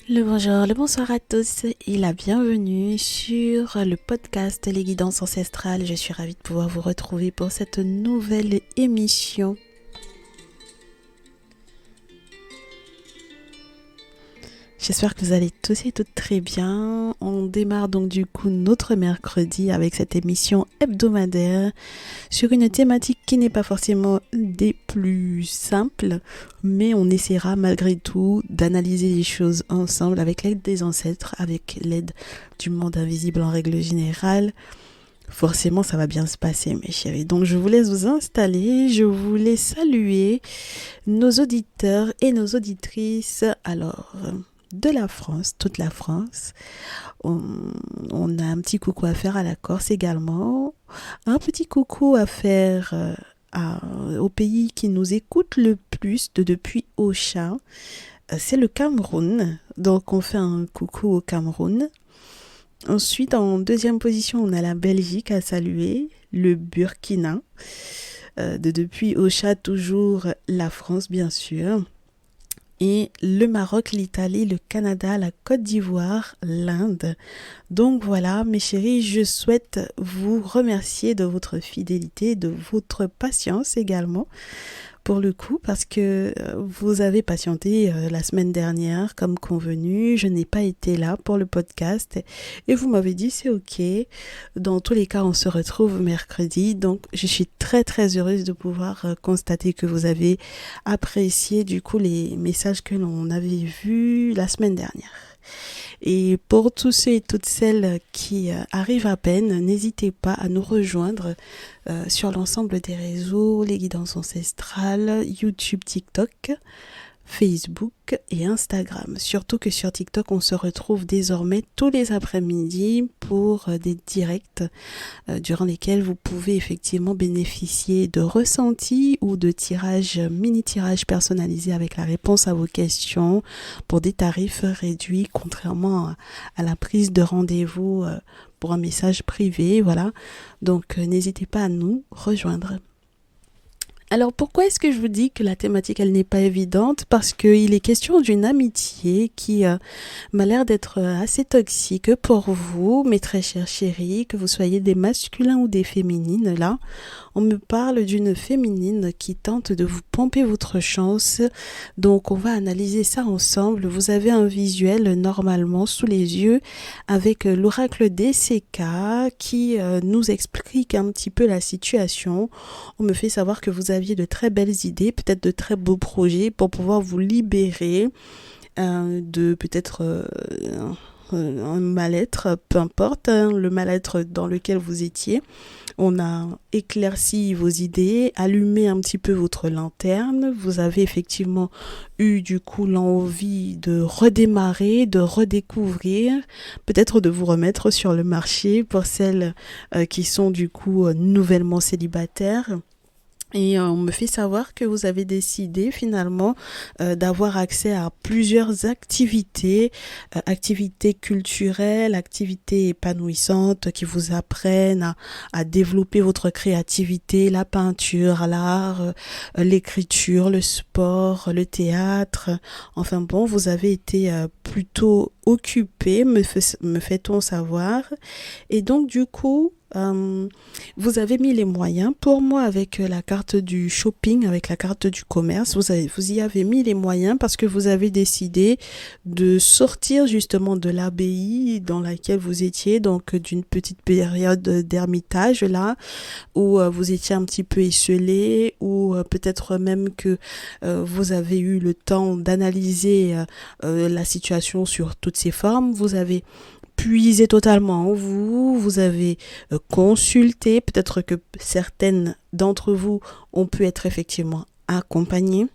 Le bonjour, le bonsoir à tous et la bienvenue sur le podcast Les Guidances Ancestrales. Je suis ravie de pouvoir vous retrouver pour cette nouvelle émission. J'espère que vous allez tous et toutes très bien. On démarre donc du coup notre mercredi avec cette émission hebdomadaire sur une thématique qui n'est pas forcément des plus simples, mais on essaiera malgré tout d'analyser les choses ensemble avec l'aide des ancêtres, avec l'aide du monde invisible en règle générale. Forcément, ça va bien se passer, mes chéris. Donc, je vous laisse vous installer. Je voulais saluer nos auditeurs et nos auditrices. Alors, de la France, toute la France. On a un petit coucou à faire à la Corse également. Un petit coucou à faire au pays qui nous écoute le plus depuis Ocha. C'est le Cameroun. Donc, on fait un coucou au Cameroun. Ensuite, en deuxième position, on a la Belgique à saluer, le Burkina. Depuis Ocha, toujours la France, bien sûr. Et le Maroc, l'Italie, le Canada, la Côte d'Ivoire, l'Inde. Donc voilà, mes chéris, je souhaite vous remercier de votre fidélité, de votre patience également. Pour le coup, parce que vous avez patienté la semaine dernière, comme convenu, je n'ai pas été là pour le podcast et vous m'avez dit c'est ok. Dans tous les cas, on se retrouve mercredi, donc je suis très très heureuse de pouvoir constater que vous avez apprécié du coup les messages que l'on avait vus la semaine dernière. Et pour tous ceux et toutes celles qui arrivent à peine, n'hésitez pas à nous rejoindre sur l'ensemble des réseaux, les guidances ancestrales, YouTube, TikTok, Facebook et Instagram. Surtout que sur TikTok, on se retrouve désormais tous les après-midi pour des directs durant lesquels vous pouvez effectivement bénéficier de ressentis ou de tirages, mini-tirages personnalisés avec la réponse à vos questions pour des tarifs réduits, contrairement à la prise de rendez-vous pour un message privé. Voilà. Donc, n'hésitez pas à nous rejoindre. Alors pourquoi est-ce que je vous dis que la thématique elle n'est pas évidente? Parce qu'il est question d'une amitié qui m'a l'air d'être assez toxique pour vous, mes très chers chéris, que vous soyez des masculins ou des féminines. Là, on me parle d'une féminine qui tente de vous pomper votre chance. Donc on va analyser ça ensemble. Vous avez un visuel normalement sous les yeux avec l'oracle DCK qui nous explique un petit peu la situation. On me fait savoir que vous aviez de très belles idées, peut-être de très beaux projets pour pouvoir vous libérer de peut-être un mal-être, peu importe, le mal-être dans lequel vous étiez. On a éclairci vos idées, allumé un petit peu votre lanterne. Vous avez effectivement eu du coup l'envie de redémarrer, de redécouvrir, peut-être de vous remettre sur le marché pour celles qui sont du coup nouvellement célibataires. Et on me fait savoir que vous avez décidé finalement d'avoir accès à plusieurs activités, activités culturelles, activités épanouissantes qui vous apprennent à développer votre créativité, la peinture, l'art, l'écriture, le sport, le théâtre. Enfin bon, vous avez été plutôt occupé, me fait-on savoir. Et donc du coup, vous avez mis les moyens pour moi avec la carte du shopping, avec la carte du commerce, vous y avez mis les moyens parce que vous avez décidé de sortir justement de l'abbaye dans laquelle vous étiez, donc d'une petite période d'ermitage là où vous étiez un petit peu esselé, ou peut-être même que vous avez eu le temps d'analyser la situation sur toutes ses formes. Vous avez puisé totalement en vous, vous avez consulté, peut-être que certaines d'entre vous ont pu être effectivement accompagnées.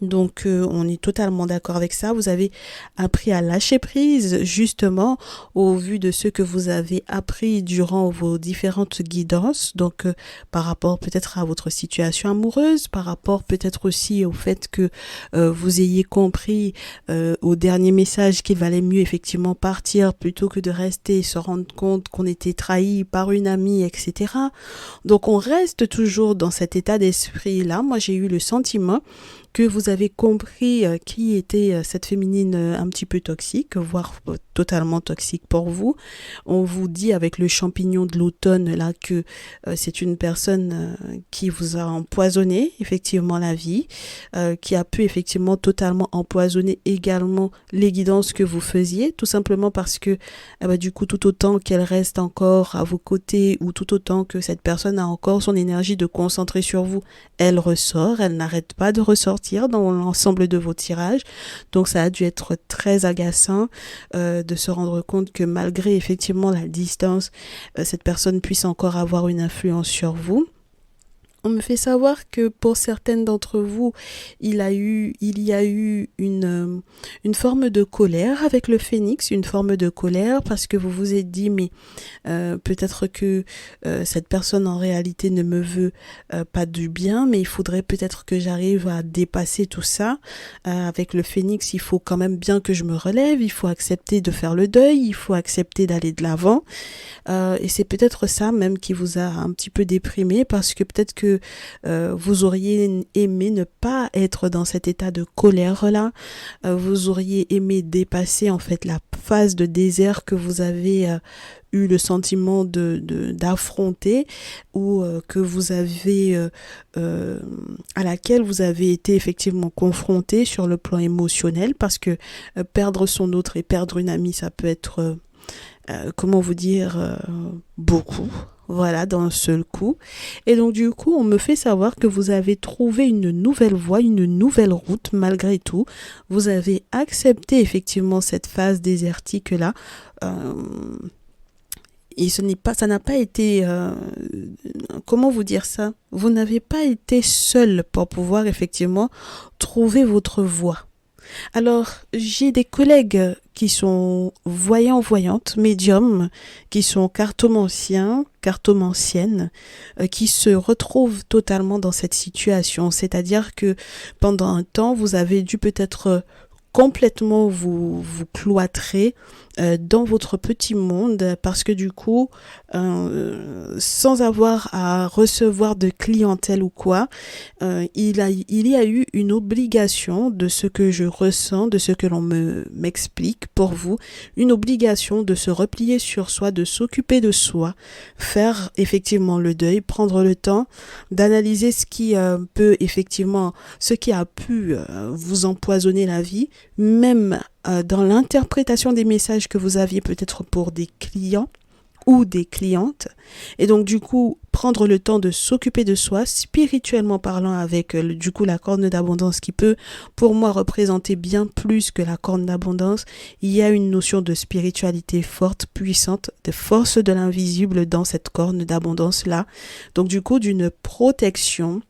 Donc on est totalement d'accord avec ça. Vous avez appris à lâcher prise justement au vu de ce que vous avez appris durant vos différentes guidances. Donc par rapport peut-être à votre situation amoureuse, par rapport peut-être aussi au fait que vous ayez compris au dernier message qu'il valait mieux effectivement partir plutôt que de rester et se rendre compte qu'on était trahi par une amie, etc. Donc on reste toujours dans cet état d'esprit là. Moi j'ai eu le sentiment que vous avez compris qui était cette féminine un petit peu toxique, voire totalement toxique pour vous. On vous dit avec le champignon de l'automne là que c'est une personne qui vous a empoisonné effectivement la vie, qui a pu effectivement totalement empoisonner également les guidances que vous faisiez, tout simplement parce que du coup tout autant qu'elle reste encore à vos côtés ou tout autant que cette personne a encore son énergie de concentrer sur vous, elle ressort, elle n'arrête pas de ressortir dans l'ensemble de vos tirages. Donc ça a dû être très agaçant de se rendre compte que malgré effectivement la distance, cette personne puisse encore avoir une influence sur vous. On me fait savoir que pour certaines d'entre vous, il y a eu une forme de colère avec le phénix, une forme de colère parce que vous vous êtes dit mais peut-être que cette personne en réalité ne me veut pas du bien, mais il faudrait peut-être que j'arrive à dépasser tout ça. Avec le phénix, il faut quand même bien que je me relève, il faut accepter de faire le deuil, il faut accepter d'aller de l'avant. Et c'est peut-être ça même qui vous a un petit peu déprimé parce que peut-être que vous auriez aimé ne pas être dans cet état de colère-là. Vous auriez aimé dépasser en fait la phase de désert que vous avez eu le sentiment d'affronter ou que vous avez à laquelle vous avez été effectivement confronté sur le plan émotionnel parce que perdre son autre et perdre une amie, ça peut être comment vous dire, beaucoup, voilà, d'un seul coup. Et donc du coup, on me fait savoir que vous avez trouvé une nouvelle voie, une nouvelle route malgré tout. Vous avez accepté effectivement cette phase désertique-là. Et ça n'a pas été, comment vous dire ça? Vous n'avez pas été seul pour pouvoir effectivement trouver votre voie. Alors, j'ai des collègues qui sont voyants, voyantes, médiums, qui sont cartomanciens, cartomanciennes, qui se retrouvent totalement dans cette situation. C'est-à-dire que pendant un temps, vous avez dû peut-être complètement vous cloîtrer dans votre petit monde parce que du coup sans avoir à recevoir de clientèle ou quoi, il y a eu une obligation de ce que je ressens, de ce que l'on m'explique pour vous, une obligation de se replier sur soi, de s'occuper de soi, faire effectivement le deuil, prendre le temps d'analyser ce qui peut effectivement, ce qui a pu vous empoisonner la vie, même dans l'interprétation des messages que vous aviez peut-être pour des clients ou des clientes. Et donc du coup, prendre le temps de s'occuper de soi, spirituellement parlant, avec du coup la corne d'abondance qui peut pour moi représenter bien plus que la corne d'abondance. Il y a une notion de spiritualité forte, puissante, de force de l'invisible dans cette corne d'abondance là. Donc du coup, d'une protection,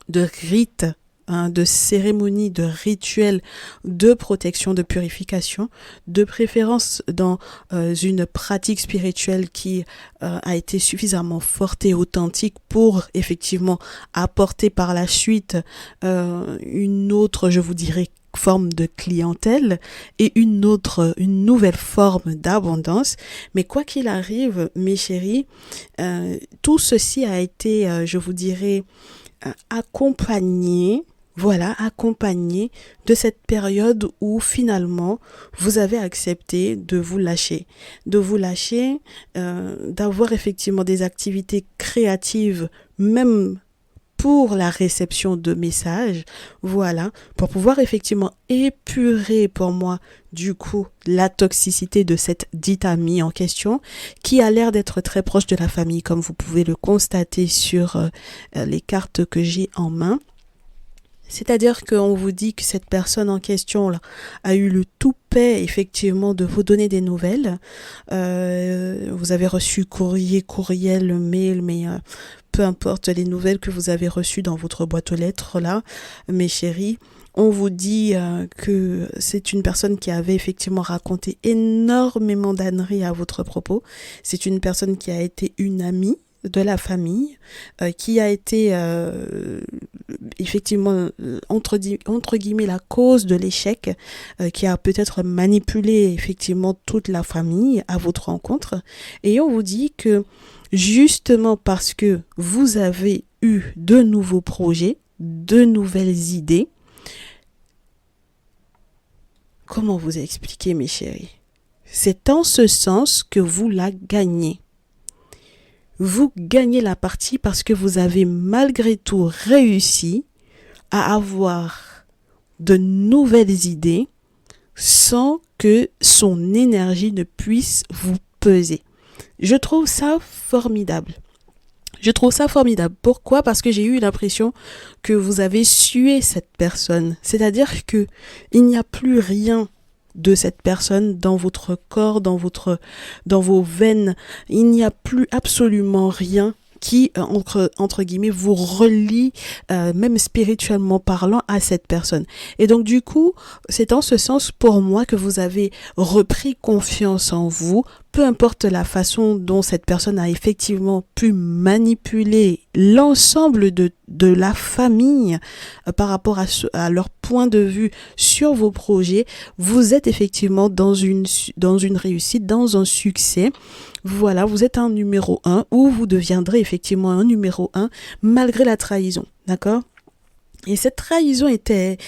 de rites, de cérémonies, de rituels de protection, de purification, de préférence dans une pratique spirituelle qui a été suffisamment forte et authentique pour effectivement apporter par la suite une autre, je vous dirais, forme de clientèle et une nouvelle forme d'abondance. Mais quoi qu'il arrive, mes chéris, tout ceci a été, je vous dirais, accompagné de cette période où finalement vous avez accepté de vous lâcher, d'avoir effectivement des activités créatives, même pour la réception de messages, voilà, pour pouvoir effectivement épurer pour moi du coup la toxicité de cette dite amie en question qui a l'air d'être très proche de la famille comme vous pouvez le constater sur les cartes que j'ai en main. C'est-à-dire qu'on vous dit que cette personne en question là a eu le toupet effectivement de vous donner des nouvelles. Vous avez reçu courriel, mail, mais peu importe les nouvelles que vous avez reçues dans votre boîte aux lettres là, mes chéris. On vous dit que c'est une personne qui avait effectivement raconté énormément d'âneries à votre propos. C'est une personne qui a été une amie de la famille, qui a été effectivement entre guillemets la cause de l'échec, qui a peut-être manipulé effectivement toute la famille à votre rencontre. Et on vous dit que justement parce que vous avez eu de nouveaux projets, de nouvelles idées, Comment vous expliquer, mes chéris? C'est en ce sens que vous la gagnez. Vous gagnez la partie parce que vous avez malgré tout réussi à avoir de nouvelles idées sans que son énergie ne puisse vous peser. Je trouve ça formidable. Pourquoi? Parce que j'ai eu l'impression que vous avez sué cette personne. C'est-à-dire que il n'y a plus rien de cette personne dans votre corps, dans vos veines. Il n'y a plus absolument rien qui, entre guillemets, vous relie, même spirituellement parlant, à cette personne. Et donc, du coup, c'est en ce sens, pour moi, que vous avez repris confiance en vous, peu importe la façon dont cette personne a effectivement pu manipuler l'ensemble de la famille par rapport à leur point de vue sur vos projets, vous êtes effectivement dans une réussite, dans un succès. Voilà, vous êtes un numéro 1 ou vous deviendrez effectivement un numéro 1 malgré la trahison, d'accord? Et cette trahison était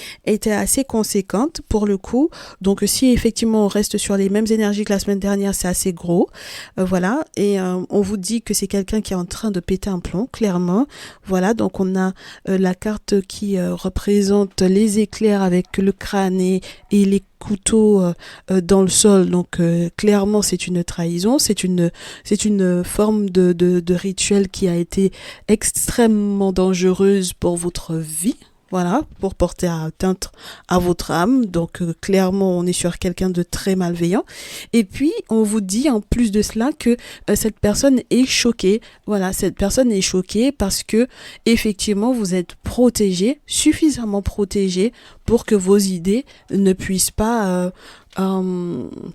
assez conséquente pour le coup. Donc si effectivement on reste sur les mêmes énergies que la semaine dernière, c'est assez gros. Voilà. Et on vous dit que c'est quelqu'un qui est en train de péter un plomb, clairement. Voilà. Donc on a la carte qui représente les éclairs avec le crâne et les couteaux dans le sol. Donc clairement c'est une trahison. C'est une forme de rituel qui a été extrêmement dangereuse pour votre vie. Voilà, pour porter atteinte à votre âme. Donc clairement, on est sur quelqu'un de très malveillant. Et puis, on vous dit en plus de cela que cette personne est choquée. Voilà, cette personne est choquée parce que effectivement, vous êtes protégé, suffisamment protégé pour que vos idées ne puissent pas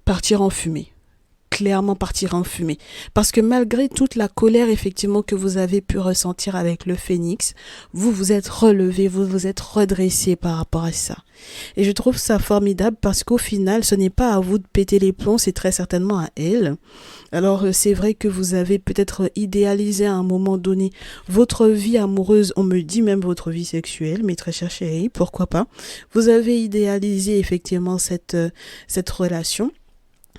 partir en fumée. Clairement partir en fumée. Parce que malgré toute la colère effectivement que vous avez pu ressentir avec le phénix, vous vous êtes relevé, vous vous êtes redressé par rapport à ça. Et je trouve ça formidable parce qu'au final, ce n'est pas à vous de péter les plombs, c'est très certainement à elle. Alors c'est vrai que vous avez peut-être idéalisé à un moment donné votre vie amoureuse, on me dit même votre vie sexuelle, mes très chers chéris, pourquoi pas. Vous avez idéalisé effectivement cette relation.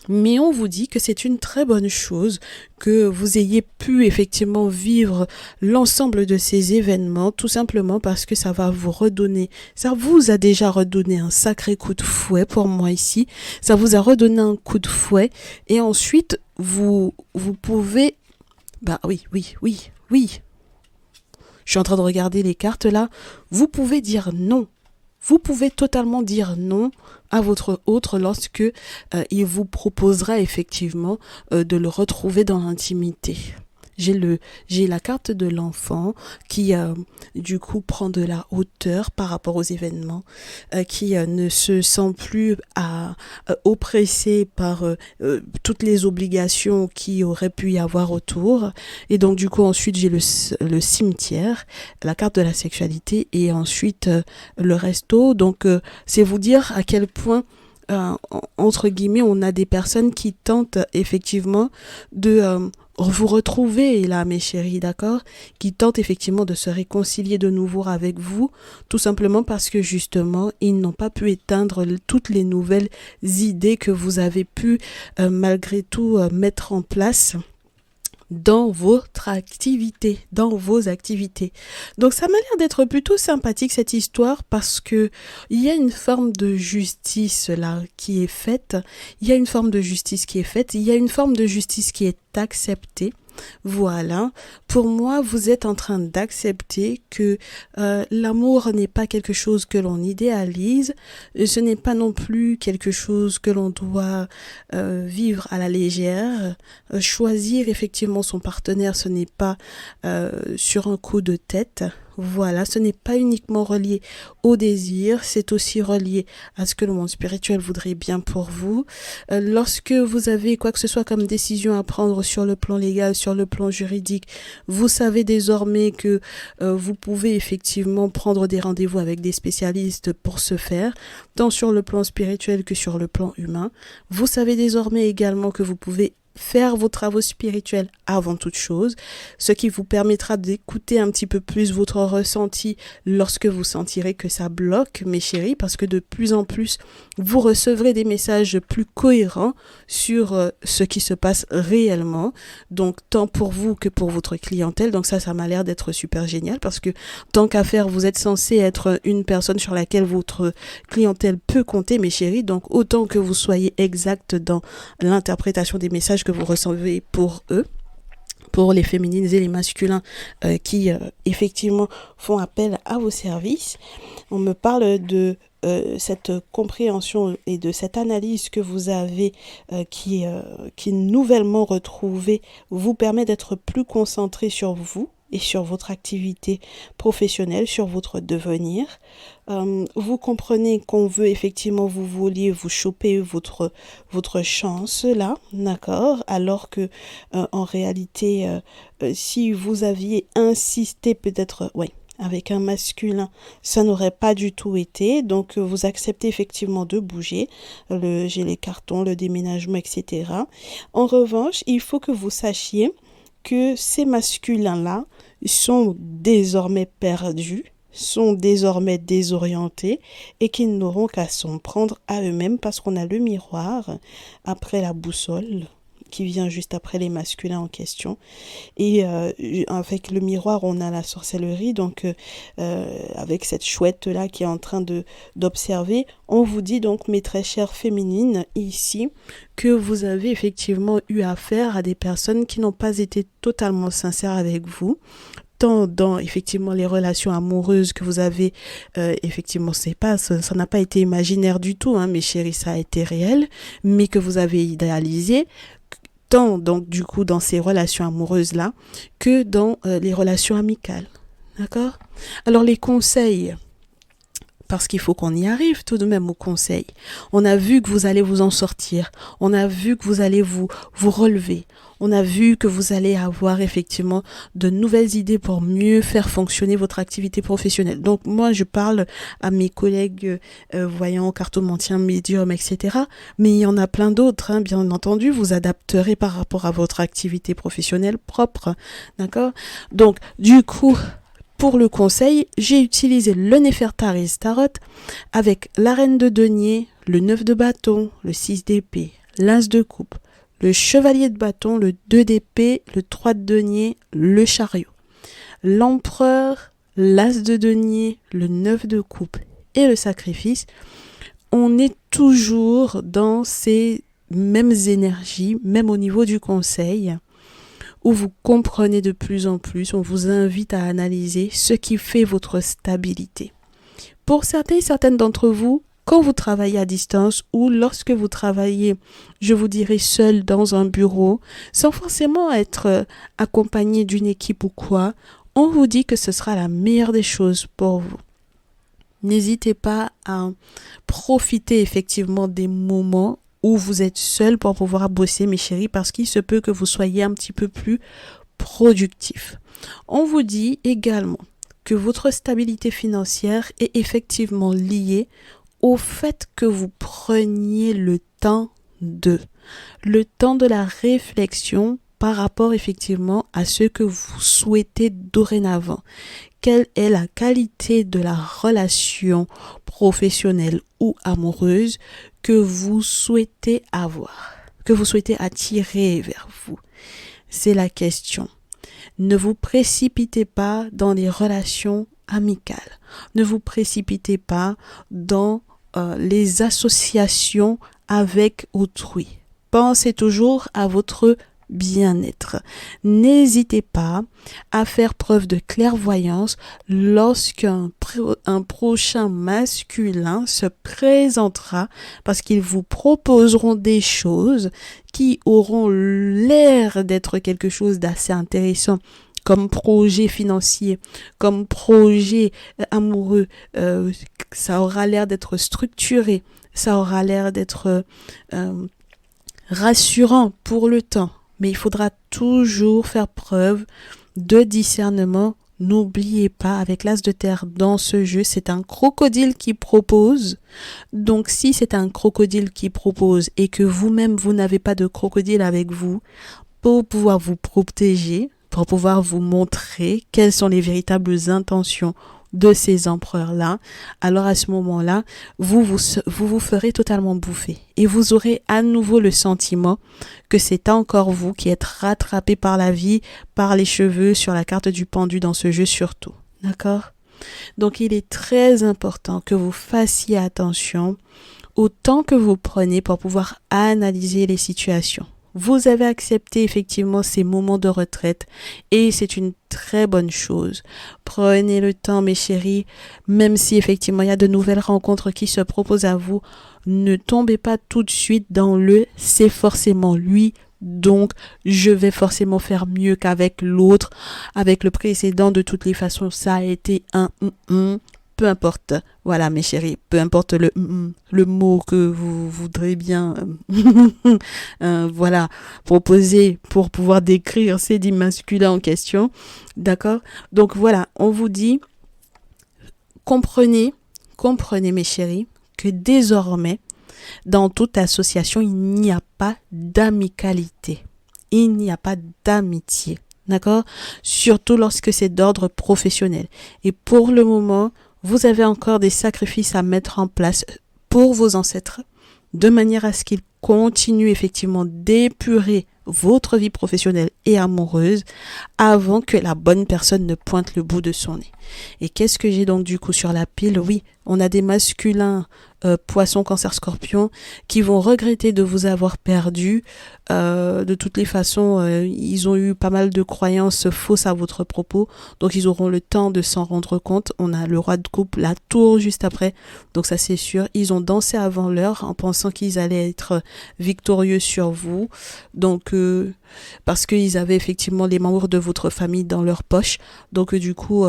Mais on vous dit que c'est une très bonne chose que vous ayez pu effectivement vivre l'ensemble de ces événements, tout simplement parce que ça va vous redonner, ça vous a déjà redonné un sacré coup de fouet pour moi ici, ça vous a redonné un coup de fouet et ensuite vous pouvez, oui, je suis en train de regarder les cartes là, vous pouvez dire non. Vous pouvez totalement dire non à votre autre lorsque il vous proposera effectivement de le retrouver dans l'intimité. J'ai la carte de l'enfant qui du coup prend de la hauteur par rapport aux événements, qui ne se sent plus oppressé par toutes les obligations qui auraient pu y avoir autour. Et donc du coup ensuite j'ai le cimetière, la carte de la sexualité et ensuite le resto. Donc c'est vous dire à quel point entre guillemets on a des personnes qui tentent effectivement de vous retrouver là mes chéris, d'accord, qui tentent effectivement de se réconcilier de nouveau avec vous, tout simplement parce que justement ils n'ont pas pu éteindre toutes les nouvelles idées que vous avez pu malgré tout mettre en place dans votre activité, dans vos activités. Donc ça m'a l'air d'être plutôt sympathique cette histoire parce que il y a une forme de justice là qui est faite, il y a une forme de justice qui est faite, il y a une forme de justice qui est acceptée. Voilà, pour moi, vous êtes en train d'accepter que l'amour n'est pas quelque chose que l'on idéalise, ce n'est pas non plus quelque chose que l'on doit vivre à la légère. Choisir effectivement son partenaire, ce n'est pas sur un coup de tête. Voilà, ce n'est pas uniquement relié au désir, c'est aussi relié à ce que le monde spirituel voudrait bien pour vous. Lorsque vous avez quoi que ce soit comme décision à prendre sur le plan légal, sur le plan juridique, vous savez désormais que vous pouvez effectivement prendre des rendez-vous avec des spécialistes pour ce faire, tant sur le plan spirituel que sur le plan humain. Vous savez désormais également que vous pouvez faire vos travaux spirituels avant toute chose, ce qui vous permettra d'écouter un petit peu plus votre ressenti lorsque vous sentirez que ça bloque, mes chéris, parce que de plus en plus, vous recevrez des messages plus cohérents sur ce qui se passe réellement, donc tant pour vous que pour votre clientèle. Donc ça m'a l'air d'être super génial, parce que tant qu'à faire, vous êtes censé être une personne sur laquelle votre clientèle peut compter, mes chéris, donc autant que vous soyez exact dans l'interprétation des messages que vous recevez pour eux, pour les féminines et les masculins qui effectivement font appel à vos services. On me parle de cette compréhension et de cette analyse que vous avez qui nouvellement retrouvée vous permet d'être plus concentré sur vous et sur votre activité professionnelle, sur votre devenir. Vous comprenez qu'on veut effectivement, vous vouliez vous choper votre chance là, d'accord, alors que en réalité, si vous aviez insisté peut-être, avec un masculin, ça n'aurait pas du tout été. Donc, vous acceptez effectivement de bouger. J'ai les cartons, le déménagement, etc. En revanche, il faut que vous sachiez que ces masculins-là sont désormais perdus, sont désormais désorientés et qu'ils n'auront qu'à s'en prendre à eux-mêmes, parce qu'on a le miroir après la boussole qui vient juste après les masculins en question. Et avec le miroir, on a la sorcellerie, donc avec cette chouette-là qui est en train d'observer, on vous dit donc, mes très chères féminines, ici, que vous avez effectivement eu affaire à des personnes qui n'ont pas été totalement sincères avec vous, tant dans effectivement les relations amoureuses que vous avez, effectivement ça n'a pas été imaginaire du tout, hein, mes chéris, ça a été réel, mais que vous avez idéalisé, tant donc du coup dans ces relations amoureuses là que dans les relations amicales, d'accord? Alors les conseils, parce qu'il faut qu'on y arrive tout de même au conseil. On a vu que vous allez vous en sortir. On a vu que vous allez vous relever. On a vu que vous allez avoir effectivement de nouvelles idées pour mieux faire fonctionner votre activité professionnelle. Donc moi, je parle à mes collègues voyants, cartomanciens, médiums, etc. Mais il y en a plein d'autres, hein, bien entendu. Vous adapterez par rapport à votre activité professionnelle propre. D'accord? Donc, du coup, pour le conseil, j'ai utilisé le Néfertari Tarot avec la reine de denier, le 9 de bâton, le 6 d'épée, l'as de coupe, le chevalier de bâton, le 2 d'épée, le 3 de denier, le chariot, l'empereur, l'as de denier, le 9 de coupe et le sacrifice. On est toujours dans ces mêmes énergies, même au niveau du conseil, où vous comprenez de plus en plus. On vous invite à analyser ce qui fait votre stabilité. Pour certains et certaines d'entre vous, quand vous travaillez à distance ou lorsque vous travaillez, je vous dirais seul dans un bureau, sans forcément être accompagné d'une équipe ou quoi, on vous dit que ce sera la meilleure des choses pour vous. N'hésitez pas à profiter effectivement des moments où vous êtes seul pour pouvoir bosser, mes chéris, parce qu'il se peut que vous soyez un petit peu plus productif. On vous dit également que votre stabilité financière est effectivement liée au fait que vous preniez le temps de la réflexion par rapport effectivement à ce que vous souhaitez dorénavant. Quelle est la qualité de la relation professionnelle ou amoureuse que vous souhaitez avoir, que vous souhaitez attirer vers vous? C'est la question. Ne vous précipitez pas dans les relations amicales. Ne vous précipitez pas dans les associations avec autrui. Pensez toujours à votre bien-être. N'hésitez pas à faire preuve de clairvoyance lorsqu'un prochain masculin se présentera, parce qu'ils vous proposeront des choses qui auront l'air d'être quelque chose d'assez intéressant, comme projet financier, comme projet amoureux. Ça aura l'air d'être structuré, ça aura l'air d'être rassurant pour le temps. Mais il faudra toujours faire preuve de discernement N'oubliez pas, avec l'as de terre dans ce jeu, c'est un crocodile qui propose. Donc si c'est un crocodile qui propose et que vous-même, vous n'avez pas de crocodile avec vous pour pouvoir vous protéger, pour pouvoir vous montrer quelles sont les véritables intentions de ces empereurs-là, alors à ce moment-là, vous ferez totalement bouffer. Et vous aurez à nouveau le sentiment que c'est encore vous qui êtes rattrapé par la vie, par les cheveux, sur la carte du pendu dans ce jeu surtout. D'accord ? Donc il est très important que vous fassiez attention au temps que vous prenez pour pouvoir analyser les situations. Vous avez accepté effectivement ces moments de retraite et c'est une très bonne chose. Prenez le temps, mes chéris, même si effectivement il y a de nouvelles rencontres qui se proposent à vous, ne tombez pas tout de suite dans le c'est forcément lui, donc je vais forcément faire mieux qu'avec l'autre. Avec le précédent, de toutes les façons, ça a été un peu importe, voilà mes chéris, peu importe le mot que vous voudrez bien voilà, proposer pour pouvoir décrire ces dits masculins en question, d'accord? Donc voilà, on vous dit, comprenez mes chéris, que désormais, dans toute association, il n'y a pas d'amicalité, il n'y a pas d'amitié, d'accord? Surtout lorsque c'est d'ordre professionnel. Et pour le moment, vous avez encore des sacrifices à mettre en place pour vos ancêtres, de manière à ce qu'ils continuent effectivement d'épurer votre vie professionnelle et amoureuse avant que la bonne personne ne pointe le bout de son nez. Et qu'est-ce que j'ai donc du coup sur la pile? Oui, on a des masculins poisson, cancer, scorpion qui vont regretter de vous avoir perdu. De toutes les façons, ils ont eu pas mal de croyances fausses à votre propos, donc ils auront le temps de s'en rendre compte. On a le roi de coupe, la tour juste après, donc ça c'est sûr. Ils ont dansé avant l'heure en pensant qu'ils allaient être victorieux sur vous, donc parce qu'ils avaient effectivement les membres de votre famille dans leur poche. Donc du coup,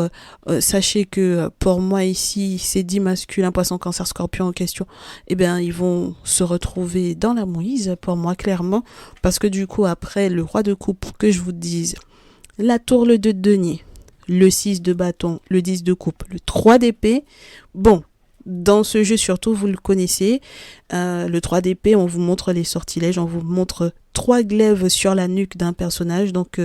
sachez que pour moi ici, ces 10 masculins, poisson, cancer, scorpion en question, eh bien ils vont se retrouver dans la mouise pour moi clairement, parce que du coup après le roi de coupe, que je vous dise, la tour, le 2 de denier, le 6 de bâton, le 10 de coupe, le 3 d'épée, bon, dans ce jeu surtout vous le connaissez, le 3 d'épée, on vous montre les sortilèges, on vous montre 3 glaives sur la nuque d'un personnage, donc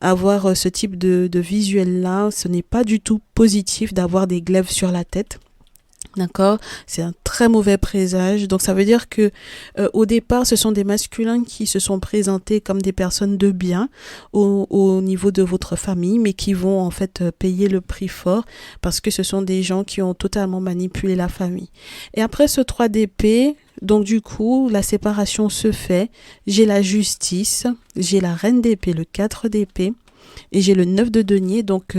avoir ce type de visuel là, ce n'est pas du tout positif d'avoir des glaives sur la tête. D'accord, c'est un très mauvais présage. Donc ça veut dire que au départ, ce sont des masculins qui se sont présentés comme des personnes de bien au niveau de votre famille, mais qui vont en fait payer le prix fort parce que ce sont des gens qui ont totalement manipulé la famille. Et après ce 3 d'épée, donc du coup, la séparation se fait. J'ai la justice, j'ai la reine d'épée, le 4 d'épée. Et j'ai le 9 de denier, donc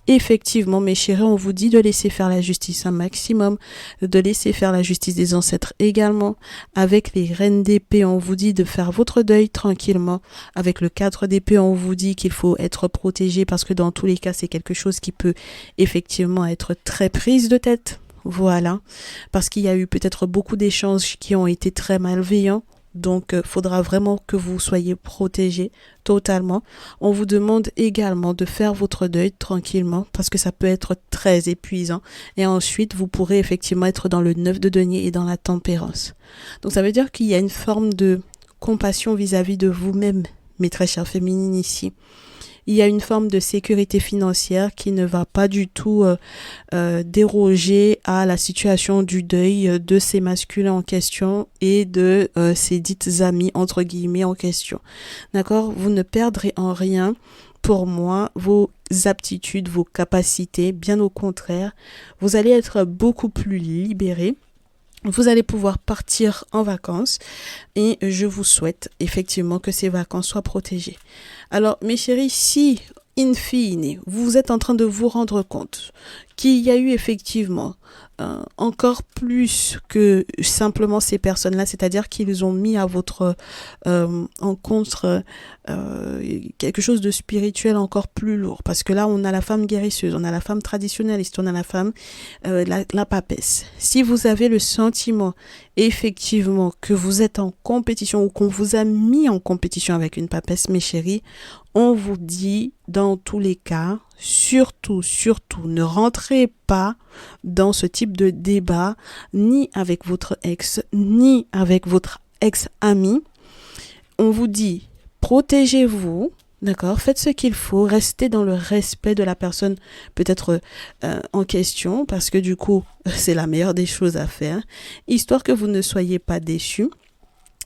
effectivement mes chéris, on vous dit de laisser faire la justice un maximum, de laisser faire la justice des ancêtres également. Avec les reines d'épée, on vous dit de faire votre deuil tranquillement. Avec le 4 d'épée, on vous dit qu'il faut être protégé parce que dans tous les cas, c'est quelque chose qui peut effectivement être très prise de tête. Voilà, parce qu'il y a eu peut-être beaucoup d'échanges qui ont été très malveillants. Donc, faudra vraiment que vous soyez protégés totalement. On vous demande également de faire votre deuil tranquillement parce que ça peut être très épuisant. Et ensuite, vous pourrez effectivement être dans le 9 de denier et dans la tempérance. Donc, ça veut dire qu'il y a une forme de compassion vis-à-vis de vous-même, mes très chères féminines ici. Il y a une forme de sécurité financière qui ne va pas du tout déroger à la situation du deuil de ces masculins en question et de ces dites amies entre guillemets en question. D'accord ? Vous ne perdrez en rien, pour moi, vos aptitudes, vos capacités, bien au contraire. Vous allez être beaucoup plus libérés. Vous allez pouvoir partir en vacances et je vous souhaite effectivement que ces vacances soient protégées. Alors mes chéris, si in fine vous êtes en train de vous rendre compte qu'il y a eu effectivement encore plus que simplement ces personnes-là, c'est-à-dire qu'ils ont mis à votre encontre quelque chose de spirituel encore plus lourd, parce que là on a la femme guérisseuse, on a la femme traditionnaliste, on a la femme la papesse. Si vous avez le sentiment effectivement que vous êtes en compétition ou qu'on vous a mis en compétition avec une papesse, mes chéris, on vous dit dans tous les cas, surtout, ne rentrez pas dans ce type de débat, ni avec votre ex, ni avec votre ex-ami. On vous dit, protégez-vous, d'accord? Faites ce qu'il faut, restez dans le respect de la personne peut-être en question, parce que du coup, c'est la meilleure des choses à faire, histoire que vous ne soyez pas déçus.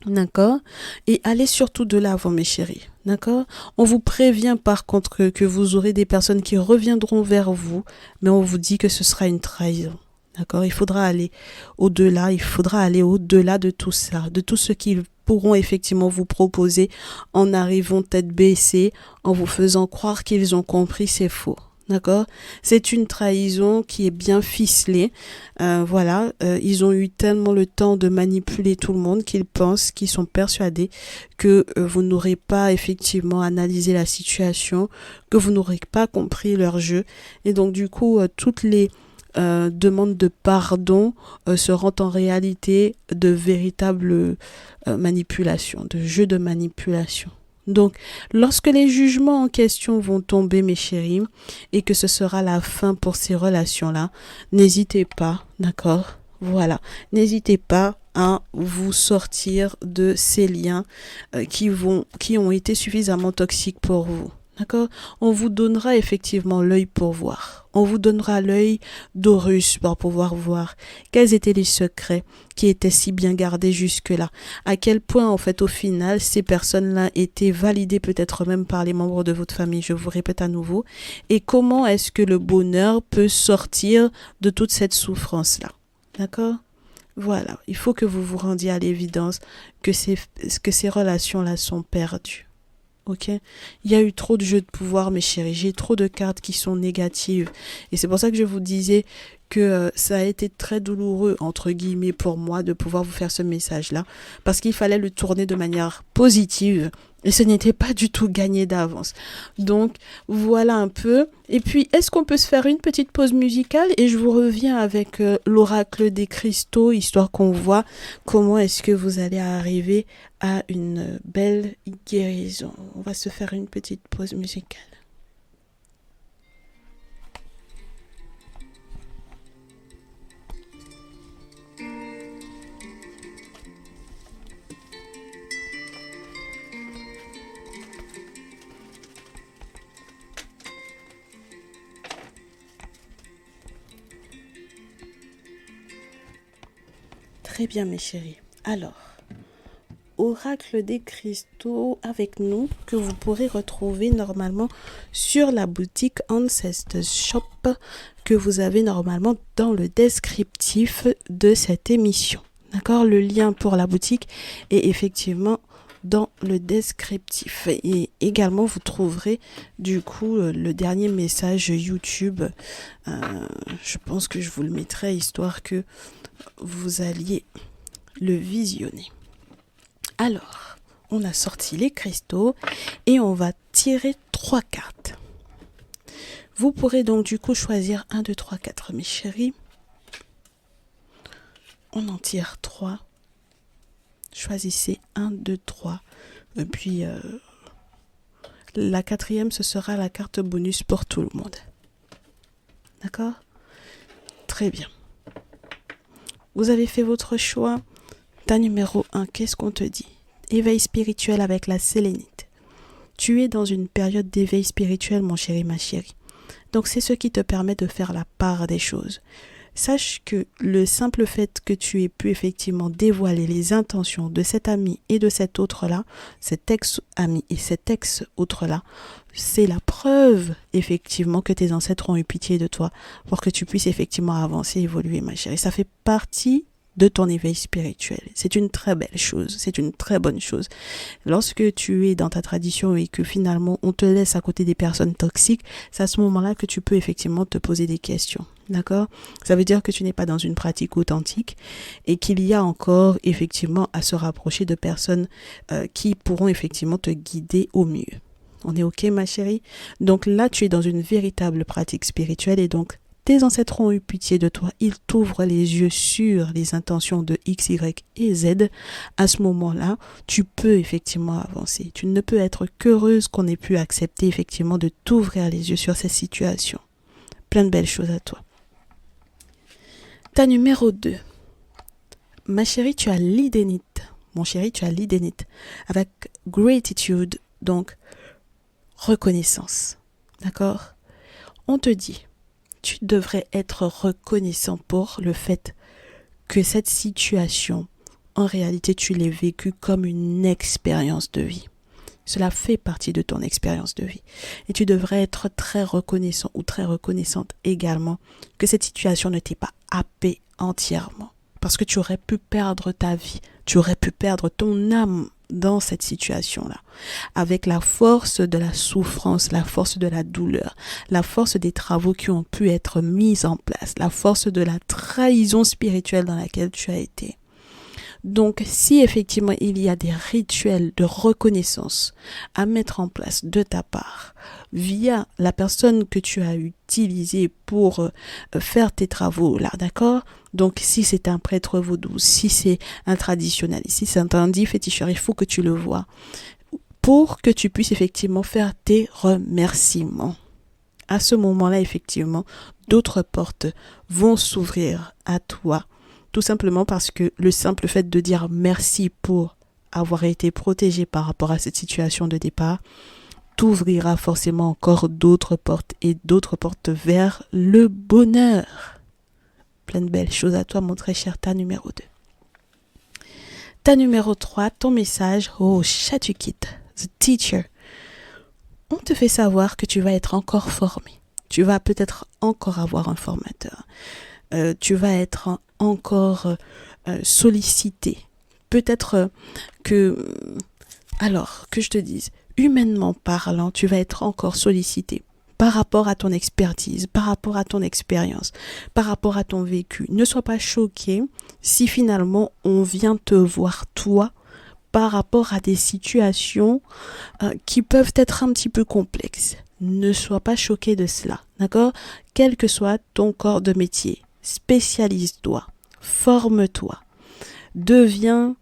D'accord? Et allez surtout de l'avant, mes chéris. D'accord? On vous prévient par contre que vous aurez des personnes qui reviendront vers vous, mais on vous dit que ce sera une trahison. D'accord? Il faudra aller au-delà de tout ça, de tout ce qu'ils pourront effectivement vous proposer en arrivant tête baissée, en vous faisant croire qu'ils ont compris, c'est faux. D'accord? C'est une trahison qui est bien ficelée. Ils ont eu tellement le temps de manipuler tout le monde qu'ils sont persuadés que vous n'aurez pas effectivement analysé la situation, que vous n'aurez pas compris leur jeu. Et donc du coup, toutes les demandes de pardon seront en réalité de véritables manipulations, de jeux de manipulation. Donc, lorsque les jugements en question vont tomber, mes chéris, et que ce sera la fin pour ces relations-là, n'hésitez pas, d'accord? Voilà, n'hésitez pas à vous sortir de ces liens qui ont été suffisamment toxiques pour vous. D'accord? On vous donnera effectivement l'œil pour voir. On vous donnera l'œil d'Horus pour pouvoir voir quels étaient les secrets qui étaient si bien gardés jusque-là. À quel point, en fait, au final, ces personnes-là étaient validées peut-être même par les membres de votre famille, je vous répète à nouveau. Et comment est-ce que le bonheur peut sortir de toute cette souffrance-là? D'accord? Voilà. Il faut que vous vous rendiez à l'évidence que ces relations-là sont perdues. Ok, il y a eu trop de jeux de pouvoir, mes chéris. J'ai trop de cartes qui sont négatives. Et c'est pour ça que je vous disais que ça a été très douloureux, entre guillemets, pour moi de pouvoir vous faire ce message-là. Parce qu'il fallait le tourner de manière positive. Et ce n'était pas du tout gagné d'avance. Donc, voilà un peu. Et puis, est-ce qu'on peut se faire une petite pause musicale? Et je vous reviens avec l'oracle des cristaux, histoire qu'on voit comment est-ce que vous allez arriver à une belle guérison. On va se faire une petite pause musicale. Très bien, mes chéris. Alors, oracle des cristaux avec nous que vous pourrez retrouver normalement sur la boutique Ancestors Shop que vous avez normalement dans le descriptif de cette émission. D'accord? Le lien pour la boutique est effectivement dans le descriptif. Et également, vous trouverez du coup le dernier message YouTube. Je pense que je vous le mettrai histoire que vous alliez le visionner. Alors, on a sorti les cristaux et on va tirer 3 cartes. Vous pourrez donc du coup choisir 1, 2, 3, 4, mes chéris. On en tire 3. Choisissez 1, 2, 3. Et puis, la 4e, ce sera la carte bonus pour tout le monde. D'accord? Très bien. Vous avez fait votre choix. Ta numéro 1, qu'est-ce qu'on te dit? Éveil spirituel avec la sélénite. Tu es dans une période d'éveil spirituel, mon chéri, ma chérie. Donc c'est ce qui te permet de faire la part des choses. Sache que le simple fait que tu aies pu effectivement dévoiler les intentions de cet ami et de cet autre-là, cet ex-ami et cet ex-autre-là, c'est la preuve effectivement que tes ancêtres ont eu pitié de toi pour que tu puisses effectivement avancer, évoluer, ma chérie. Ça fait partie de ton éveil spirituel. C'est une très belle chose, c'est une très bonne chose. Lorsque tu es dans ta tradition et que finalement on te laisse à côté des personnes toxiques, c'est à ce moment-là que tu peux effectivement te poser des questions. D'accord? Ça veut dire que tu n'es pas dans une pratique authentique et qu'il y a encore effectivement à se rapprocher de personnes qui pourront effectivement te guider au mieux. On est ok, ma chérie? Donc là, tu es dans une véritable pratique spirituelle et donc tes ancêtres ont eu pitié de toi, ils t'ouvrent les yeux sur les intentions de X, Y et Z, à ce moment-là, tu peux effectivement avancer. Tu ne peux être qu'heureuse qu'on ait pu accepter effectivement de t'ouvrir les yeux sur cette situation. Plein de belles choses à toi. Ta numéro 2. Ma chérie, tu as l'idénite. Mon chéri, tu as l'idénite. Avec gratitude, donc reconnaissance. D'accord? On te dit, tu devrais être reconnaissant pour le fait que cette situation, en réalité, tu l'aies vécue comme une expérience de vie. Cela fait partie de ton expérience de vie. Et tu devrais être très reconnaissant ou très reconnaissante également que cette situation ne t'ait pas happé entièrement. Parce que tu aurais pu perdre ta vie, tu aurais pu perdre ton âme dans cette situation-là. Avec la force de la souffrance, la force de la douleur, la force des travaux qui ont pu être mis en place, la force de la trahison spirituelle dans laquelle tu as été. Donc, si effectivement il y a des rituels de reconnaissance à mettre en place de ta part via la personne que tu as utilisée pour faire tes travaux là, d'accord? Donc, si c'est un prêtre vaudou, si c'est un traditionnaliste, si c'est un dit féticheur, il faut que tu le vois pour que tu puisses effectivement faire tes remerciements. À ce moment-là, effectivement, d'autres portes vont s'ouvrir à toi. Tout simplement parce que le simple fait de dire merci pour avoir été protégé par rapport à cette situation de départ t'ouvrira forcément encore d'autres portes et d'autres portes vers le bonheur. Plein de belles choses à toi, mon très cher, ta numéro 2. Ta numéro 3, ton message, oh, Chatukit, the teacher. On te fait savoir que tu vas être encore formé. Tu vas peut-être encore avoir un formateur. Tu vas être encore sollicité. Peut-être que je te dise, humainement parlant, tu vas être encore sollicité par rapport à ton expertise, par rapport à ton expérience, par rapport à ton vécu. Ne sois pas choqué si finalement on vient te voir toi par rapport à des situations qui peuvent être un petit peu complexes. Ne sois pas choqué de cela, d'accord? Quel que soit ton corps de métier, spécialise-toi, forme-toi, deviens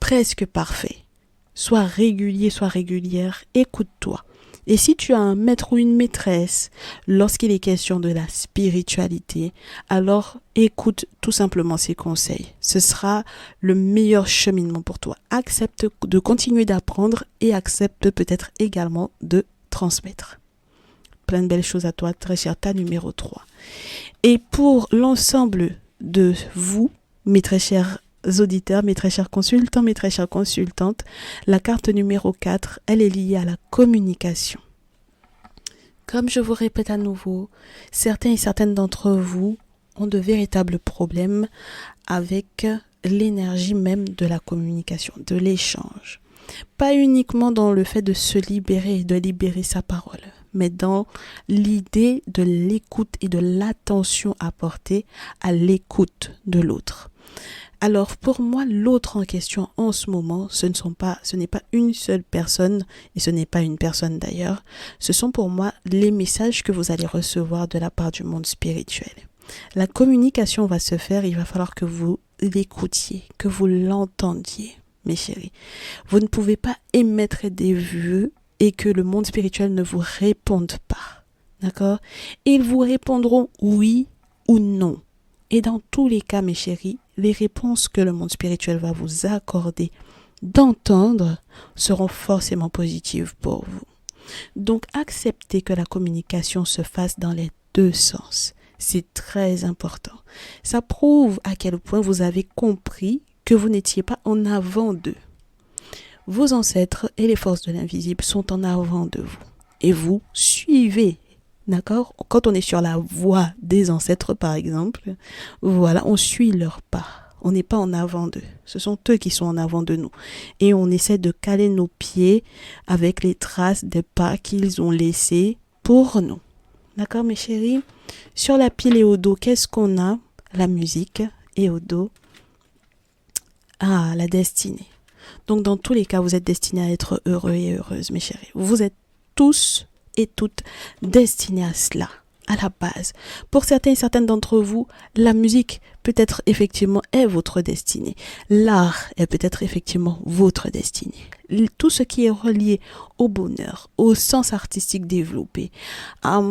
presque parfait. Sois régulier, sois régulière, écoute-toi. Et si tu as un maître ou une maîtresse lorsqu'il est question de la spiritualité, alors écoute tout simplement ses conseils. Ce sera le meilleur cheminement pour toi. Accepte de continuer d'apprendre et accepte peut-être également de transmettre. Plein de belles choses à toi, très cher, ta numéro 3. Et pour l'ensemble de vous, mes très chers auditeurs, mes très chers consultants, mes très chères consultantes, la carte numéro 4, elle est liée à la communication. Comme je vous répète à nouveau, certains et certaines d'entre vous ont de véritables problèmes avec l'énergie même de la communication, de l'échange. Pas uniquement dans le fait de se libérer et de libérer sa parole, mais dans l'idée de l'écoute et de l'attention apportée à l'écoute de l'autre. Alors pour moi, l'autre en question en ce moment, ce n'est pas une seule personne, et ce n'est pas une personne d'ailleurs, ce sont pour moi les messages que vous allez recevoir de la part du monde spirituel. La communication va se faire, il va falloir que vous l'écoutiez, que vous l'entendiez, mes chéris. Vous ne pouvez pas émettre des vœux et que le monde spirituel ne vous réponde pas, d'accord? Ils vous répondront oui ou non. Et dans tous les cas, mes chéris, les réponses que le monde spirituel va vous accorder d'entendre seront forcément positives pour vous. Donc, acceptez que la communication se fasse dans les deux sens. C'est très important. Ça prouve à quel point vous avez compris que vous n'étiez pas en avant d'eux. Vos ancêtres et les forces de l'invisible sont en avant de vous. Et vous suivez. D'accord? Quand on est sur la voie des ancêtres, par exemple, voilà, on suit leurs pas. On n'est pas en avant d'eux. Ce sont eux qui sont en avant de nous. Et on essaie de caler nos pieds avec les traces des pas qu'ils ont laissés pour nous. D'accord, mes chéris? Sur la pile et au dos, qu'est-ce qu'on a? La musique et au dos. Ah, la destinée. Donc, dans tous les cas, vous êtes destinés à être heureux et heureuses, mes chéris. Vous êtes tous et toutes destinés à cela. à la base. Pour certains et certaines d'entre vous, la musique peut-être effectivement est votre destinée. L'art est peut-être effectivement votre destinée. Tout ce qui est relié au bonheur, au sens artistique développé, à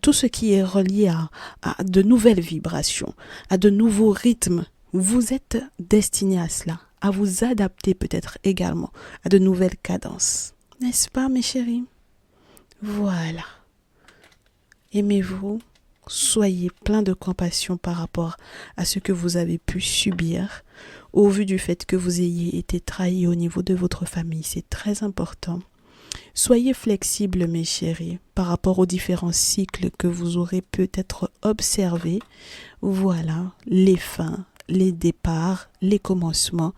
tout ce qui est relié à de nouvelles vibrations, à de nouveaux rythmes, vous êtes destiné à cela, à vous adapter peut-être également à de nouvelles cadences. N'est-ce pas, mes chéris? Voilà. Aimez-vous, soyez plein de compassion par rapport à ce que vous avez pu subir au vu du fait que vous ayez été trahi au niveau de votre famille. C'est très important. Soyez flexibles, mes chéris, par rapport aux différents cycles que vous aurez peut-être observés. Voilà, les fins, les départs, les commencements.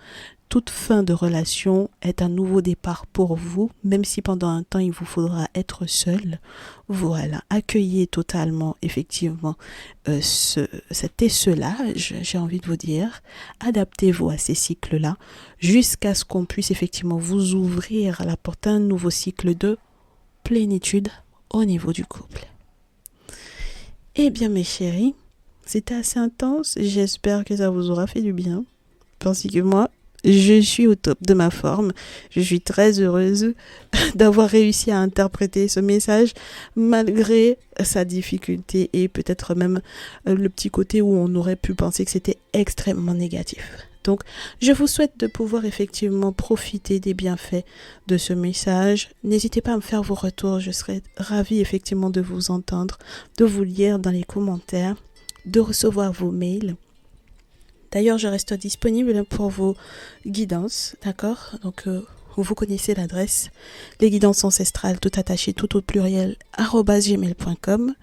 Toute fin de relation est un nouveau départ pour vous, même si pendant un temps il vous faudra être seul. Voilà, accueillez totalement effectivement cet esselage, j'ai envie de vous dire. Adaptez-vous à ces cycles-là jusqu'à ce qu'on puisse effectivement vous ouvrir à la porte d'un nouveau cycle de plénitude au niveau du couple. Eh bien mes chéris, c'était assez intense, j'espère que ça vous aura fait du bien, parce que moi, je suis au top de ma forme. Je suis très heureuse d'avoir réussi à interpréter ce message malgré sa difficulté et peut-être même le petit côté où on aurait pu penser que c'était extrêmement négatif. Donc, je vous souhaite de pouvoir effectivement profiter des bienfaits de ce message. N'hésitez pas à me faire vos retours. Je serais ravie effectivement de vous entendre, de vous lire dans les commentaires, de recevoir vos mails. D'ailleurs, je reste disponible pour vos guidances, d'accord? Donc, vous connaissez l'adresse, les guidances ancestrales, tout attaché, tout au pluriel, @gmail.com.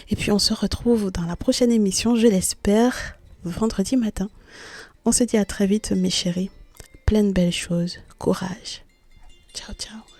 Et puis, on se retrouve dans la prochaine émission, je l'espère, vendredi matin. On se dit à très vite, mes chéris. Plein de belles choses. Courage. Ciao, ciao.